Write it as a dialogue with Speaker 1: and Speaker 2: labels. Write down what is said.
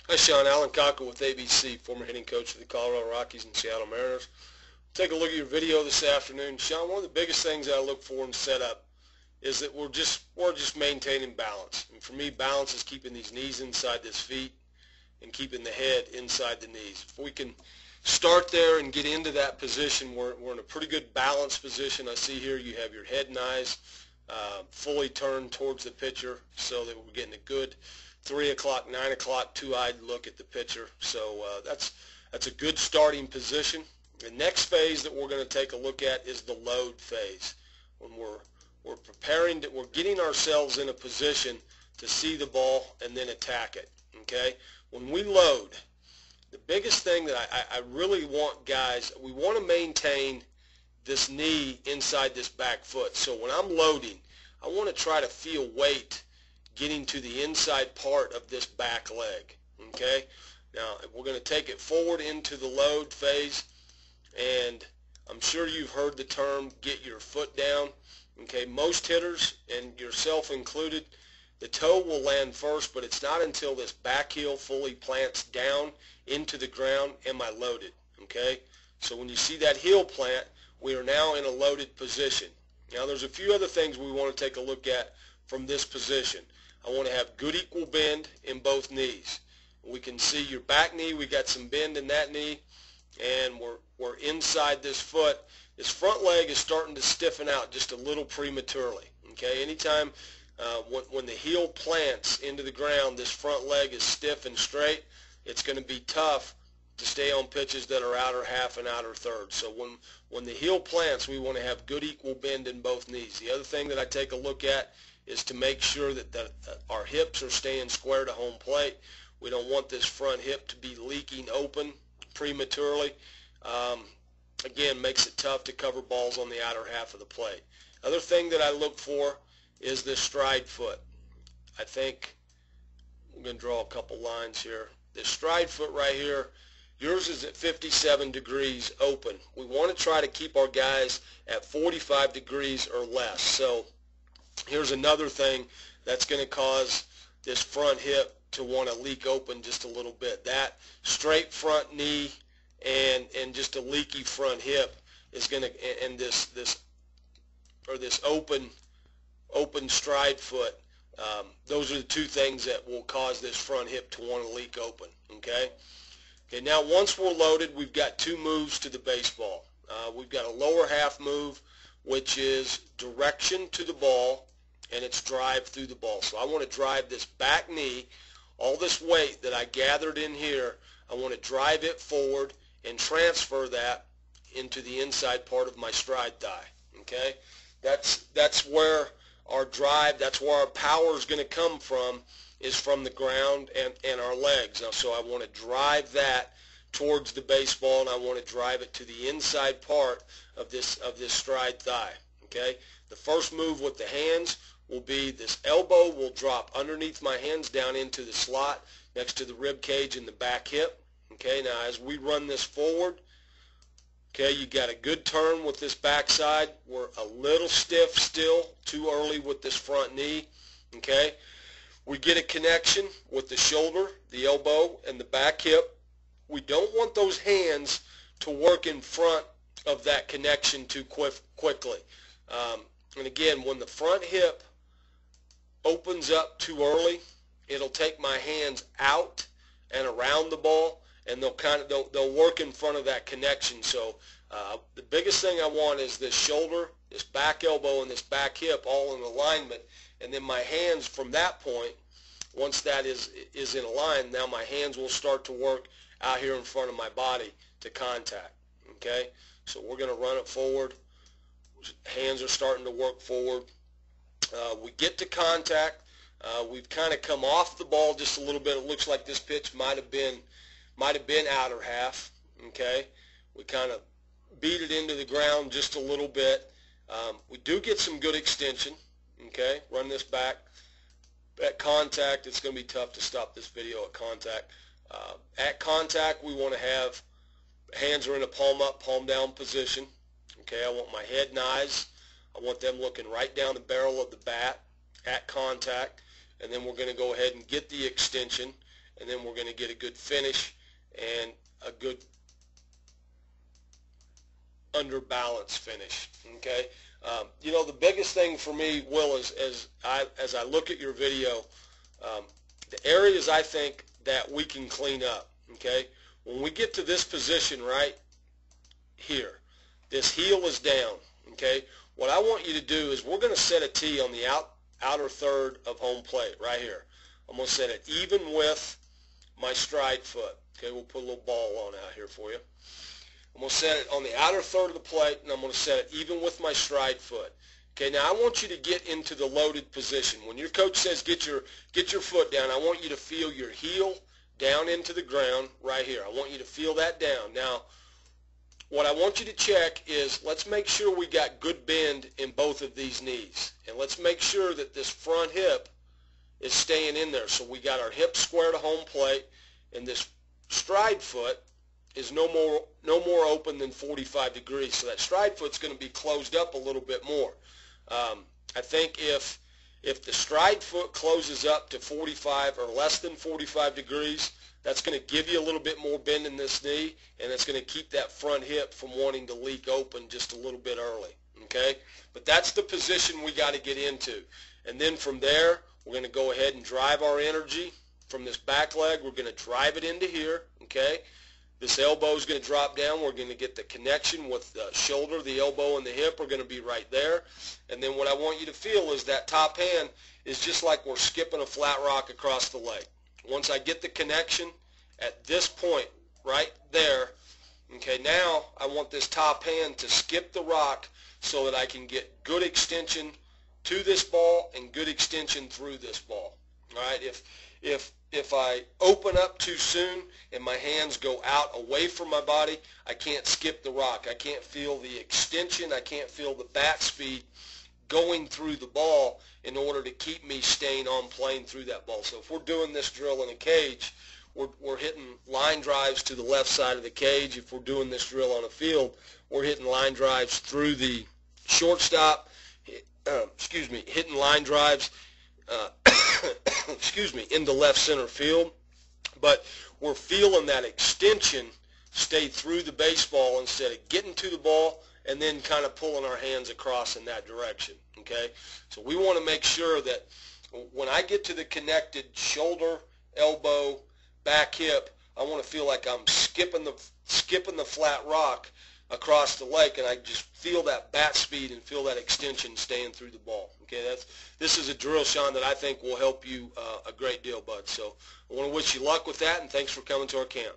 Speaker 1: Hi, Sean. Alan Cocker with ABC, former hitting coach for the Colorado Rockies and Seattle Mariners. Take a look at your video this afternoon. Sean, one of the biggest things I look for in setup is that we're just maintaining balance. And for me, balance is keeping these knees inside this feet and keeping the head inside the knees. If we can start there and get into that position, we're in a pretty good balanced position. I see here you have your head and eyes fully turned towards the pitcher so that we're getting a good 3 o'clock, 9 o'clock, two-eyed look at the pitcher. So that's a good starting position. The next phase that we're going to take a look at is the load phase. When we're preparing, we're getting ourselves in a position to see the ball and then attack it. Okay? When we load, the biggest thing that I really want guys, we want to maintain this knee inside this back foot. So when I'm loading, I want to try to feel weight getting to the inside part of this back leg. Okay? Now we're going to take it forward into the load phase, and I'm sure you've heard the term get your foot down. Okay, most hitters, and yourself included, the toe will land first, but it's not until this back heel fully plants down into the ground am I loaded. Okay, so when you see that heel plant, we are now in a loaded position. Now there's a few other things we want to take a look at from this position. I want to have good equal bend in both knees. We can see your back knee, we got some bend in that knee, and we're inside this foot. This front leg is starting to stiffen out just a little prematurely. Okay, anytime when the heel plants into the ground, this front leg is stiff and straight, it's going to be tough to stay on pitches that are outer half and outer third. So when the heel plants, we want to have good equal bend in both knees. The other thing that I take a look at is to make sure that our hips are staying square to home plate. We don't want this front hip to be leaking open prematurely. Again, makes it tough to cover balls on the outer half of the plate. Other thing that I look for is this stride foot. I think I'm going to draw a couple lines here. This stride foot right here, yours is at 57 degrees open. We want to try to keep our guys at 45 degrees or less. So here's another thing that's going to cause this front hip to want to leak open just a little bit. That straight front knee and just a leaky front hip is going to, and this open stride foot, those are the two things that will cause this front hip to want to leak open. Okay, now once we're loaded, we've got two moves to the baseball. We've got a lower half move, which is direction to the ball, and it's drive through the ball. So I want to drive this back knee, all this weight that I gathered in here, I want to drive it forward and transfer that into the inside part of my stride thigh. Okay, that's where our drive, that's where our power is going to come from, is from the ground and our legs. Now, so I want to drive that towards the baseball, and I want to drive it to the inside part of this stride thigh. Okay, the first move with the hands will be this elbow will drop underneath my hands down into the slot next to the rib cage and the back hip. Okay, now as we run this forward, okay, you got a good turn with this backside. We're a little stiff still, too early with this front knee. Okay, we get a connection with the shoulder, the elbow, and the back hip. We don't want those hands to work in front of that connection too quickly. And again, when the front hip opens up too early, it'll take my hands out and around the ball, and they'll work in front of that connection. So the biggest thing I want is this shoulder, this back elbow, and this back hip all in alignment, and then my hands from that point, once that is in a line, now my hands will start to work out here in front of my body to contact. Okay, so we're going to run it forward. Hands are starting to work forward. We get to contact. We've kind of come off the ball just a little bit. It looks like this pitch might have been outer half. Okay, we kind of beat it into the ground just a little bit. We do get some good extension. Okay, run this back. At contact, it's going to be tough to stop this video at contact. At contact, we want to have hands are in a palm up, palm down position. Okay, I want my head and eyes, I want them looking right down the barrel of the bat at contact, and then we're going to go ahead and get the extension, and then we're going to get a good finish and a good under balance finish. Okay, you know, the biggest thing for me, Will, is as I look at your video, the areas I think that we can clean up. Okay, when we get to this position right here, this heel is down. Okay, what I want you to do is we're going to set a tee on the outer third of home plate right here. I'm going to set it even with my stride foot. Okay, we'll put a little ball on out here for you. I'm going to set it on the outer third of the plate, and I'm going to set it even with my stride foot. Okay, now I want you to get into the loaded position. When your coach says get your foot down, I want you to feel your heel down into the ground right here. I want you to feel that down. Now, what I want you to check is, let's make sure we got good bend in both of these knees. And let's make sure that this front hip is staying in there. So we got our hip square to home plate, and this stride foot is no more open than 45 degrees. So that stride foot's going to be closed up a little bit more. I think if the stride foot closes up to 45 or less than 45 degrees, that's going to give you a little bit more bend in this knee, and it's going to keep that front hip from wanting to leak open just a little bit early. Okay? But that's the position we got to get into. And then from there, we're going to go ahead and drive our energy from this back leg. We're going to drive it into here. Okay? This elbow is going to drop down. We're going to get the connection with the shoulder, the elbow, and the hip are going to be right there. And then what I want you to feel is that top hand is just like we're skipping a flat rock across the leg. Once I get the connection at this point right there, okay, now I want this top hand to skip the rock so that I can get good extension to this ball and good extension through this ball. All right, if I open up too soon and my hands go out away from my body, I can't skip the rock. I can't feel the extension. I can't feel the bat speed going through the ball in order to keep me staying on plane through that ball. So if we're doing this drill in a cage, we're hitting line drives to the left side of the cage. If we're doing this drill on a field, we're hitting line drives through the shortstop, hitting line drives into left center field. But we're feeling that extension stay through the baseball instead of getting to the ball and then kind of pulling our hands across in that direction. Okay, so we want to make sure that when I get to the connected shoulder, elbow, back hip, I want to feel like I'm skipping the flat rock across the leg, and I just feel that bat speed and feel that extension staying through the ball. Okay, this is a drill, Sean, that I think will help you a great deal, bud. So I want to wish you luck with that, and thanks for coming to our camp.